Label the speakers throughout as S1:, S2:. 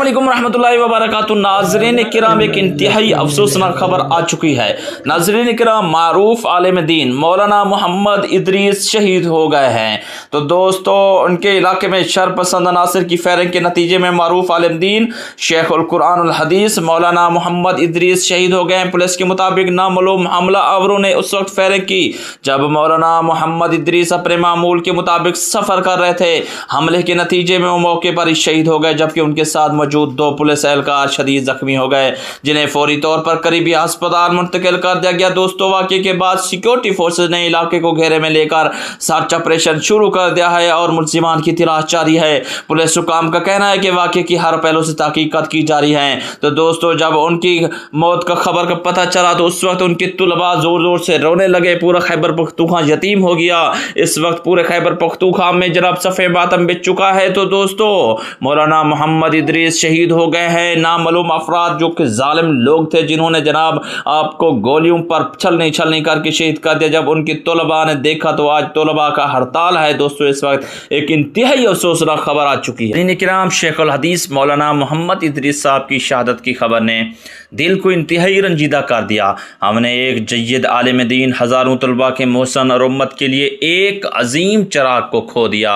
S1: अस्सलामुअलैकुम रहमतुल्लाहि व बरकातुहू। नाज़रीन किराम, एक इंतहाई अफसोसनाक खबर आ चुकी है। नाज़रीन किराम, मारूफ आलिम दीन मौलाना मोहम्मद इदरीस शहीद हो गए हैं। तो दोस्तों, उनके इलाके में शरपसंद अनासर की फायरिंग के नतीजे में मारूफ आलिम दीन शेखुल कुरान अल हदीस मौलाना मोहम्मद इदरीस शहीद हो गए हैं। पुलिस के मुताबिक नामालूम हमला आवरों ने उस वक्त फायरिंग की जब मौलाना मोहम्मद इदरीस अपने मामूल के मुताबिक सफर कर रहे थे। हमले के नतीजे में वो मौके पर ही शहीद हो गए, जबकि उनके साथ मौजूद दो पुलिस एहलकार शदीद जख्मी हो गए, जिन्हें फौरी तौर पर करीबी अस्पताल मुंतकिल कर दिया गया। दोस्तों, वाक़े के बाद सिक्योरिटी फोर्सेज ने इलाके को घेरे में लेकर सर्च ऑपरेशन शुरू कर दिया है और मुल्जिमान की तलाश जारी है। पुलिस हुकाम का कहना है कि वाक़े की हर पहलू से तहकीकात की जा रही है। तो दोस्तों, जब उनकी मौत का खबर का पता चला तो उस वक्त उनके तुलबा जोर जोर से रोने लगे। पूरा खैबर पख्तूनख्वा यतीम हो गया। इस वक्त पूरे खैबर पख्तूनख्वा में जनाब सफ़े मातम बिछ चुका है। तो दोस्तों, मौलाना मोहम्मद इदरीस शहीद हो गए हैं। नामालूम अफराद जो कि जालिम लोग थे, जिन्होंने जनाब आपको गोलियों पर छलनी करके शहीद कर दिया। जब उनकी तलबा ने देखा तो आज तलबा का हड़ताल है। दोस्तों, इस वक्त एक इंतहाई अफसोसनाक खबर आ चुकी है। इनकराम शेखुल हदीस मौलाना मोहम्मद इदरीस साहब की शहादत की खबर ने दिल को इंतहाई रंजीदा कर दिया। हमने एक जय्यद आलिम दीन, हज़ारों तलबा के मोहसन और उम्मत के लिए एक अजीम चराग को खो दिया।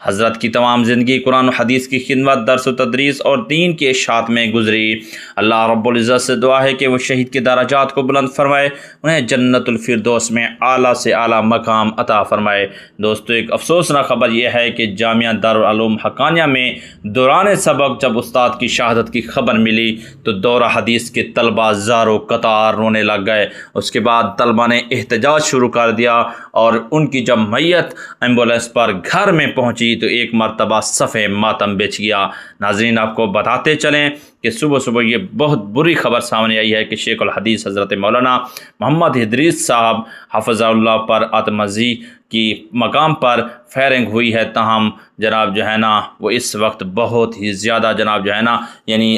S1: हज़रत की तमाम ज़िंदगी कुरान और हदीस की खिदमत, दर्स व तदरीस और दीन के इशाअत में गुजरी। अल्लाह रब्बुल इज़्ज़त से दुआ है कि वो शहीद के दराजात को बुलंद फरमाए, उन्हें जन्नतुल फिरदौस में आला से आला मकाम अता फरमाए। दोस्तों, एक अफसोसनाक खबर यह है कि जामिया दारुल उलूम हक़ानिया में दौरान सबक जब उस्ताद की शहादत की खबर मिली तो दौरा हदीस के तलबा ज़ारो कतार रोने लग गए। उसके बाद तलबा ने एहतजाज शुरू कर दिया और उनकी जब मैयत एम्बुलेंस पर घर में पहुंची तो एक मरतबा सफ़े मातम बिछ गया। नाज़रीन, आपको बताते चलें कि सुबह सुबह ये बहुत बुरी खबर सामने आई है कि शेखुल हदीस हज़रत मौलाना मोहम्मद इदरीस साहब हफ़ज़हुल्लाह पर आत्मज़ी की मकाम पर फायरिंग हुई है। ताहम जनाब जो है ना, वो इस वक्त बहुत ही ज़्यादा जनाब जो है ना, यानी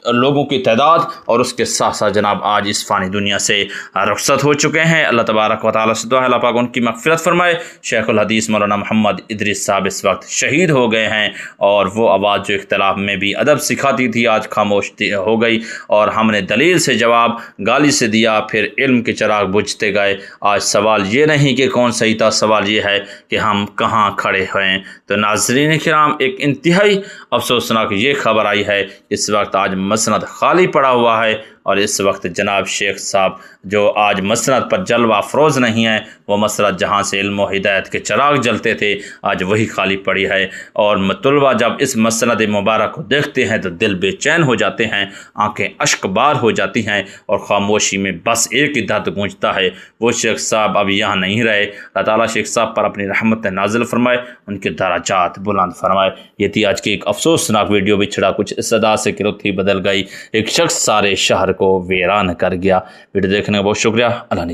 S1: लोगों की तादाद और उसके साथ साथ जनाब आज इस फ़ानी दुनिया से रुखसत हो चुके हैं। अल्लाह तबारक व तआला से दुआ है अल्लाह पाक उनकी मग़फ़िरत फरमाए। शेखुल हदीस मौलाना मोहम्मद इदरीस साहब इस वक्त शहीद हो गए हैं और वो आवाज़ जो इख्तिलाफ में भी अदब सिखाती थी आज खामोश हो गई और हमने दलील से जवाब गाली से दिया, फिर इल्म के चिराग बुझते गए। आज सवाल ये नहीं कि कौन सही था, सवाल ये है कि हम कहाँ खड़े हैं। तो नाज़रीन किराम, एक इंतहाई अफसोसनाक ये खबर आई है, इस वक्त आज मसनद खाली पड़ा हुआ है और इस वक्त जनाब शेख साहब जो आज मसनद पर जलवा अफरोज़ नहीं है, वो मसनद जहाँ से इल्म व हिदायत के चिराग जलते थे, आज वही खाली पड़ी है। और तलबा जब इस मसनद मुबारक को देखते हैं तो दिल बेचैन हो जाते हैं, आंखें अश्कबार हो जाती हैं और ख़ामोशी में बस एक ही दर्द गूंजता है, वो शेख साहब अब यहाँ नहीं रहे। अल्लाह ताला शेख साहब पर अपनी रहमत नाज़िल फरमाए, उनके दराजात बुलंद फरमाए। ये थी आज की एक अफसोसनाक वीडियो। बिछड़ा कुछ इस अदा से कि रुत ही बदल गई, एक शख्स सारे शहर को वीरान कर गया। वीडियो देखने का बहुत शुक्रिया। अल्लाह